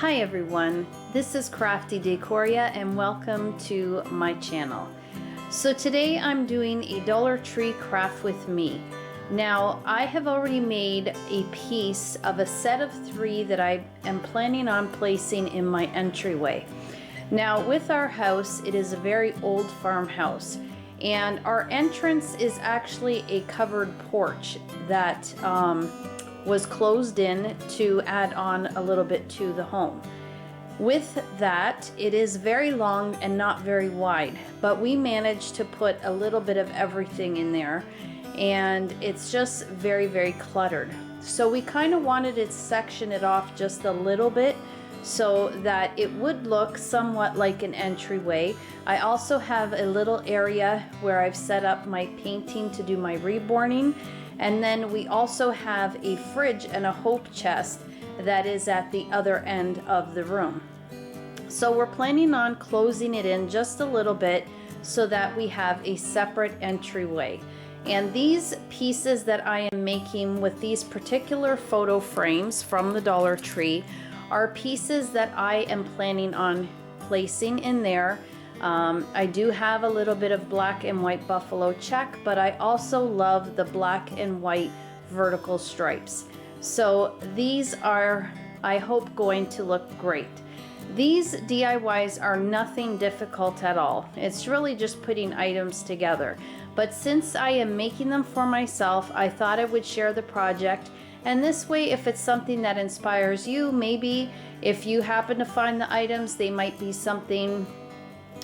Hi everyone, this is Crafty Decoria and welcome to my channel. So today I'm doing a Dollar Tree craft with me. Now I have already made a piece of a set of 3 that I am planning on placing in my entryway. Now with our house, it is a very old farmhouse and our entrance is actually a covered porch that was closed in to add on a little bit to the home. With that, it is very long and not very wide, but we managed to put a little bit of everything in there and it's just very cluttered. So we kind of wanted to section it off just a little bit so that it would look somewhat like an entryway. I also have a little area where I've set up my painting to do my reborning. And then we also have a fridge and a hope chest that is at the other end of the room. So we're planning on closing it in just a little bit so that we have a separate entryway. And these pieces that I am making with these particular photo frames from the Dollar Tree are pieces that I am planning on placing in there. I do have a little bit of black and white buffalo check, but I also love the black and white vertical stripes. So these are, I hope, going to look great. These DIYs are nothing difficult at all. It's really just putting items together. But since I am making them for myself, I thought I would share the project. And this way, if it's something that inspires you, maybe if you happen to find the items, they might be something,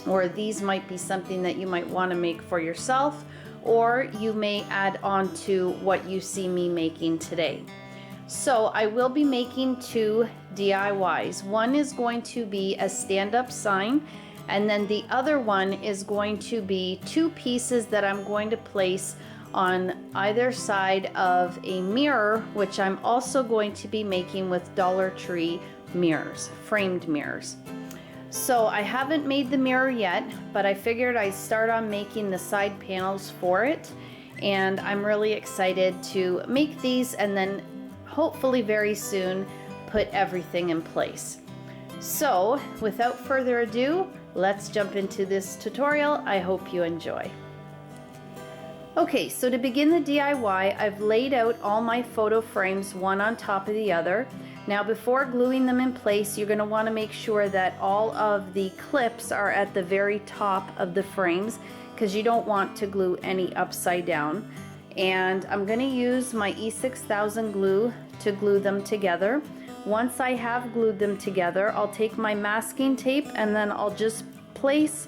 or these might be something that you might want to make for yourself, or you may add on to what you see me making today. So I will be making 2 DIYs. One is going to be a stand-up sign, and then the other one is going to be 2 pieces that I'm going to place on either side of a mirror, which I'm also going to be making with Dollar Tree mirrors, framed mirrors. So I haven't made the mirror yet, but I figured I'd start on making the side panels for it. And I'm really excited to make these and then hopefully very soon put everything in place. So without further ado, let's jump into this tutorial. I hope you enjoy. Okay, so to begin the DIY, I've laid out all my photo frames one on top of the other. Now before gluing them in place, you're going to want to make sure that all of the clips are at the very top of the frames because you don't want to glue any upside down. And I'm going to use my E6000 glue to glue them together. Once I have glued them together, I'll take my masking tape and then I'll just place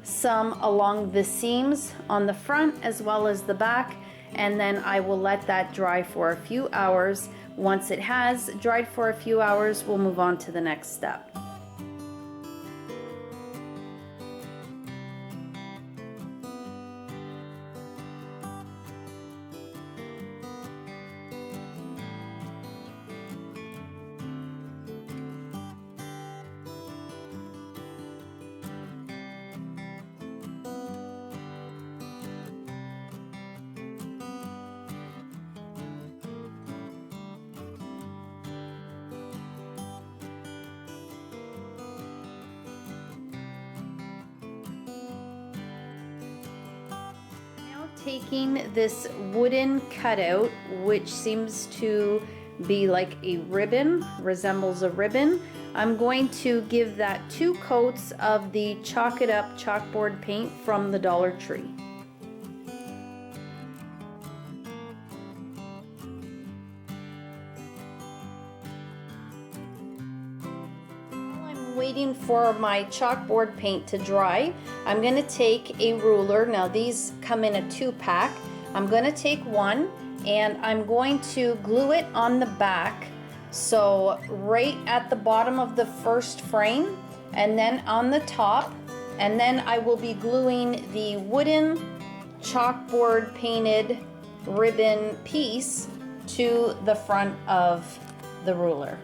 some along the seams on the front as well as the back, and then I will let that dry for a few hours. Once it has dried for a few hours, we'll move on to the next step. Taking this wooden cutout, which seems to be like a ribbon, resembles a ribbon, I'm going to give that 2 coats of the Chalk It Up chalkboard paint from the Dollar Tree. Waiting for my chalkboard paint to dry, I'm going to take a ruler. Now these come in a 2-pack. I'm going to take one and I'm going to glue it on the back, so right at the bottom of the first frame and then on the top, and then I will be gluing the wooden chalkboard painted ribbon piece to the front of the ruler.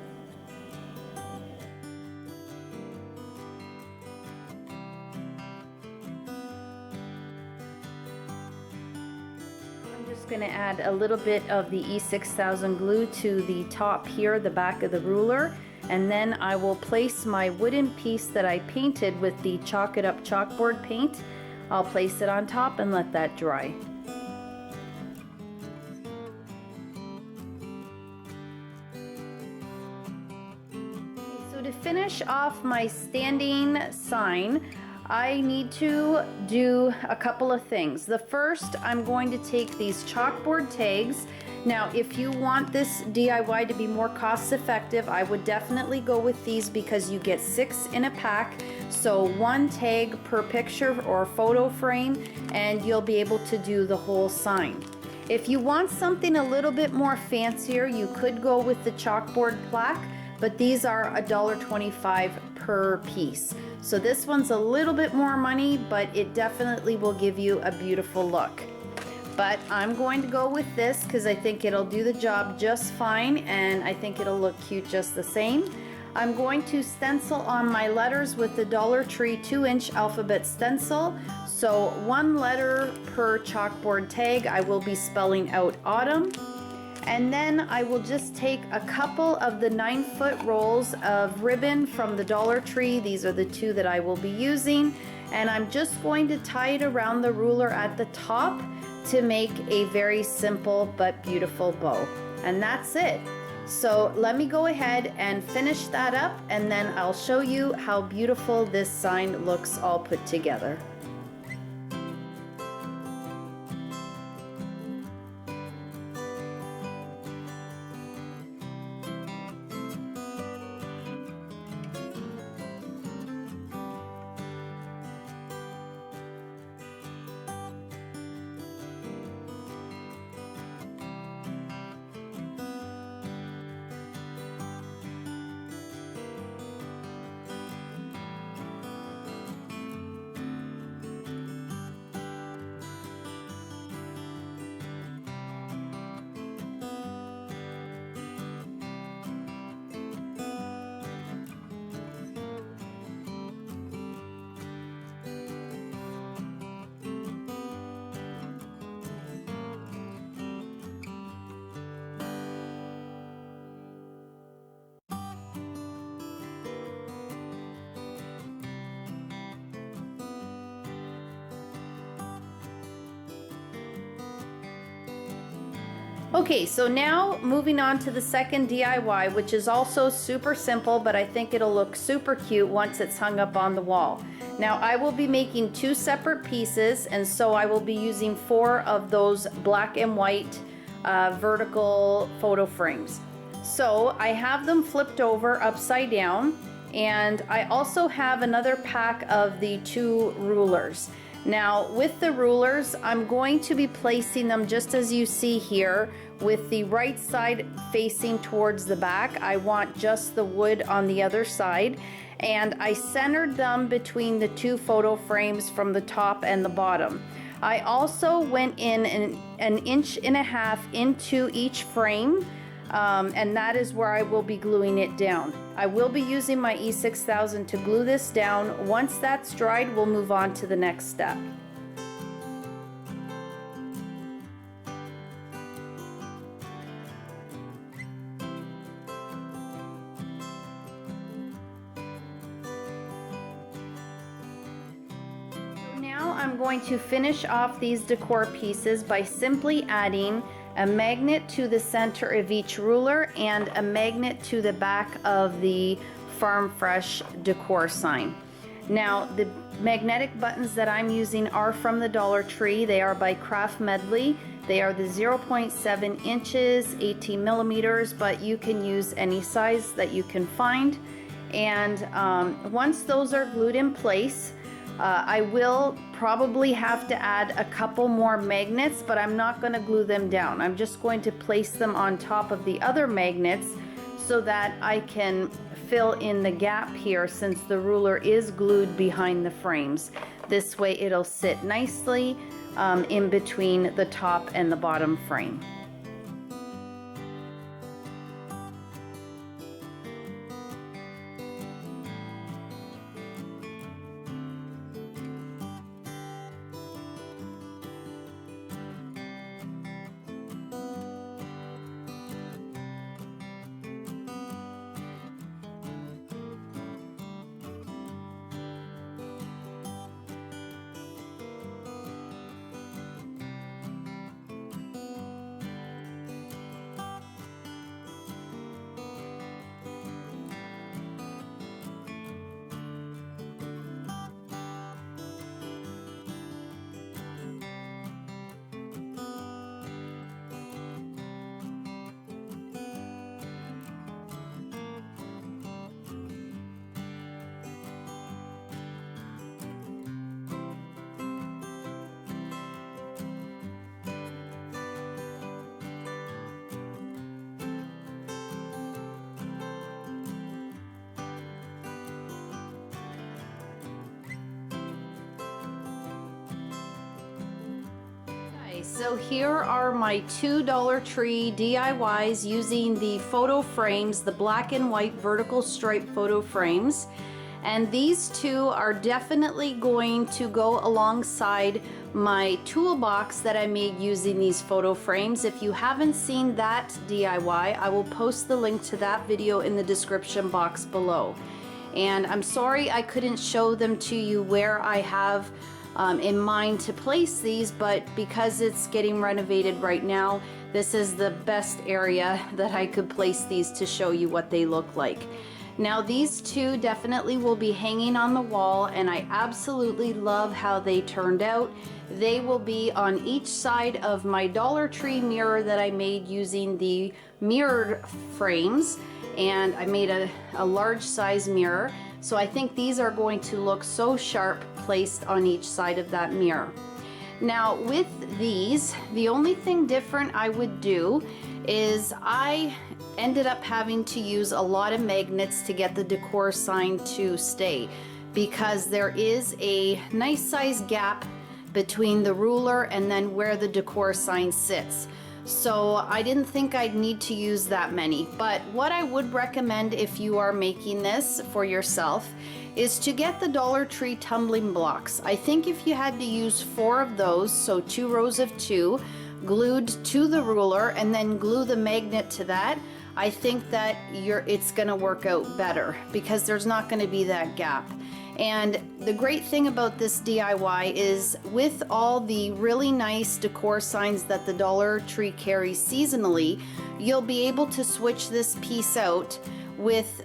Going to add a little bit of the E6000 glue to the top here, the back of the ruler, and then I will place my wooden piece that I painted with the Chalk It Up chalkboard paint. I'll place it on top and let that dry. So to finish off my standing sign, I need to do a couple of things. The first, I'm going to take these chalkboard tags. Now, if you want this DIY to be more cost effective, I would definitely go with these because you get 6 in a pack. So 1 tag per picture or photo frame, and you'll be able to do the whole sign. If you want something a little bit more fancier, you could go with the chalkboard plaque, but these are $1.25 per piece. So this one's a little bit more money, but it definitely will give you a beautiful look. But I'm going to go with this because I think it'll do the job just fine, and I think it'll look cute just the same. I'm going to stencil on my letters with the Dollar Tree 2-inch alphabet stencil. So 1 letter per chalkboard tag. I will be spelling out autumn. And then I will just take a couple of the 9-foot rolls of ribbon from the Dollar Tree. These are the 2 that I will be using. And I'm just going to tie it around the ruler at the top to make a very simple but beautiful bow. And that's it. So let me go ahead and finish that up, and then I'll show you how beautiful this sign looks all put together. Okay, so now moving on to the second DIY, which is also super simple, but I think it'll look super cute once it's hung up on the wall. Now I will be making 2 separate pieces, and so I will be using 4 of those black and white vertical photo frames. So I have them flipped over upside down, and I also have another pack of the 2 rulers. Now with the rulers, I'm going to be placing them just as you see here, with the right side facing towards the back. I want just the wood on the other side, and I centered them between the 2 photo frames from the top and the bottom. I also went in an inch and a half into each frame, and that is where I will be gluing it down. I will be using my E6000 to glue this down. Once that's dried, we'll move on to the next step. I'm going to finish off these decor pieces by simply adding a magnet to the center of each ruler and a magnet to the back of the Farm Fresh decor sign. Now the magnetic buttons that I'm using are from the Dollar Tree. They are by Craft Medley. They are the 0.7 inches, 18 millimeters, but you can use any size that you can find. And once those are glued in place, I will probably have to add a couple more magnets, but I'm not going to glue them down. I'm just going to place them on top of the other magnets so that I can fill in the gap here, since the ruler is glued behind the frames. This way it'll sit nicely in between the top and the bottom frame. Okay, so here are my two Dollar Tree DIYs using the photo frames, the black and white vertical stripe photo frames. And these two are definitely going to go alongside my toolbox that I made using these photo frames. If you haven't seen that DIY, I will post the link to that video in the description box below. And I'm sorry I couldn't show them to you where I have in mind to place these, but because it's getting renovated right now, this is the best area that I could place these to show you what they look like. Now these two definitely will be hanging on the wall, and I absolutely love how they turned out. They will be on each side of my Dollar Tree mirror that I made using the mirrored frames, and I made a large size mirror. So I think these are going to look so sharp placed on each side of that mirror. Now with these, the only thing different I would do is I ended up having to use a lot of magnets to get the decor sign to stay, because there is a nice size gap between the ruler and then where the decor sign sits. So I didn't think I'd need to use that many, but what I would recommend if you are making this for yourself is to get the Dollar Tree tumbling blocks. I think if you had to use 4 of those, so 2 rows of 2, glued to the ruler and then glue the magnet to that, I think that it's gonna work out better because there's not gonna be that gap. And the great thing about this DIY is with all the really nice decor signs that the Dollar Tree carries seasonally, you'll be able to switch this piece out with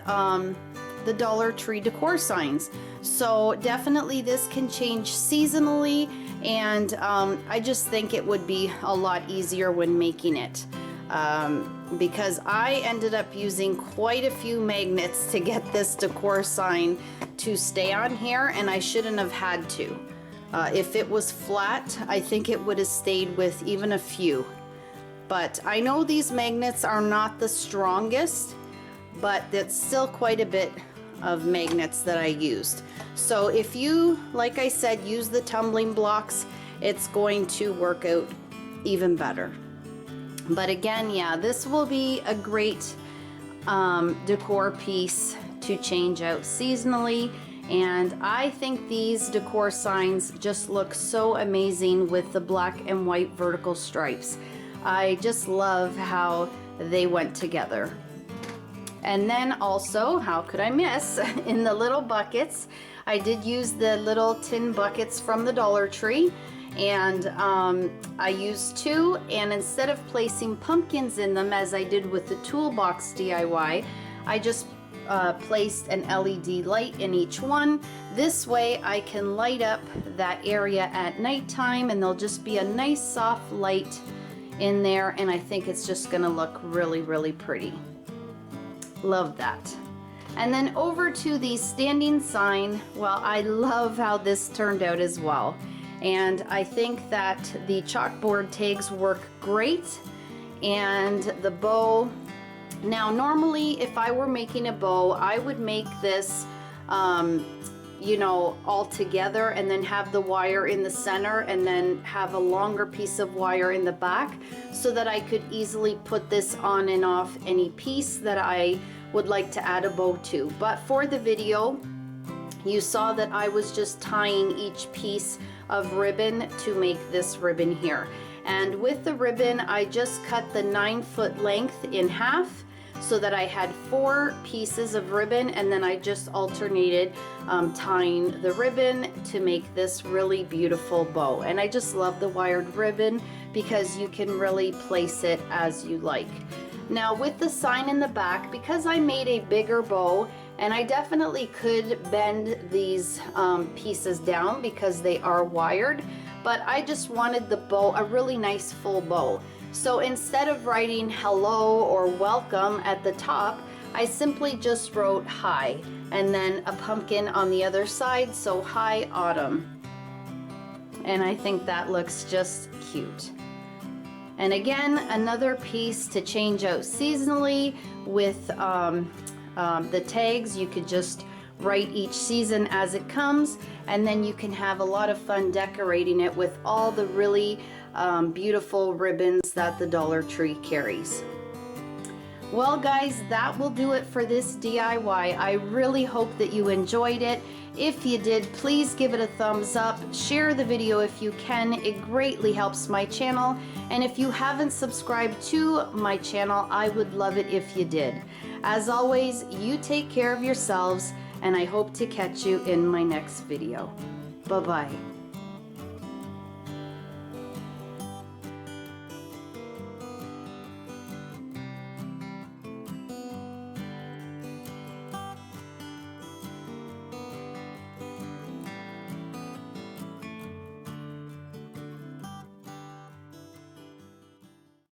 the Dollar Tree decor signs. So definitely this can change seasonally, and I just think it would be a lot easier when making it. Because I ended up using quite a few magnets to get this decor sign to stay on here, and I shouldn't have had to. If it was flat, I think it would have stayed with even a few. But I know these magnets are not the strongest, but that's still quite a bit of magnets that I used. So if you, like I said, use the tumbling blocks, it's going to work out even better. But again, yeah, this will be a great decor piece to change out seasonally. And I think these decor signs just look so amazing with the black and white vertical stripes. I just love how they went together. And then also, how could I miss, in the little buckets, I did use the little tin buckets from the Dollar Tree. And I used 2, and instead of placing pumpkins in them as I did with the toolbox DIY, I just placed an LED light in each one. This way I can light up that area at nighttime, and there'll just be a nice soft light in there, and I think it's just gonna look really, really pretty. Love that. And then over to the standing sign. Well, I love how this turned out as well. And I think that the chalkboard tags work great, and the bow. Now normally if I were making a bow, I would make this you know, all together and then have the wire in the center and then have a longer piece of wire in the back, so that I could easily put this on and off any piece that I would like to add a bow to. But for the video, you saw that I was just tying each piece of ribbon to make this ribbon here. And with the ribbon, I just cut the 9-foot length in half so that I had 4 pieces of ribbon, and then I just alternated tying the ribbon to make this really beautiful bow. And I just love the wired ribbon because you can really place it as you like. Now with the sign in the back, because I made a bigger bow, and I definitely could bend these pieces down because they are wired, but I just wanted the bow a really nice full bow. So instead of writing hello or welcome at the top, I simply just wrote hi, and then a pumpkin on the other side, so hi autumn. And I think that looks just cute. And again, another piece to change out seasonally with the tags. You could just right each season as it comes, and then you can have a lot of fun decorating it with all the really beautiful ribbons that the Dollar Tree carries. Well guys, that will do it for this DIY. I really hope that you enjoyed it. If you did, please give it a thumbs up. Share the video if you can. It greatly helps my channel. And if you haven't subscribed to my channel, I would love it if you did. As always, you take care of yourselves, and I hope to catch you in my next video. Bye-bye.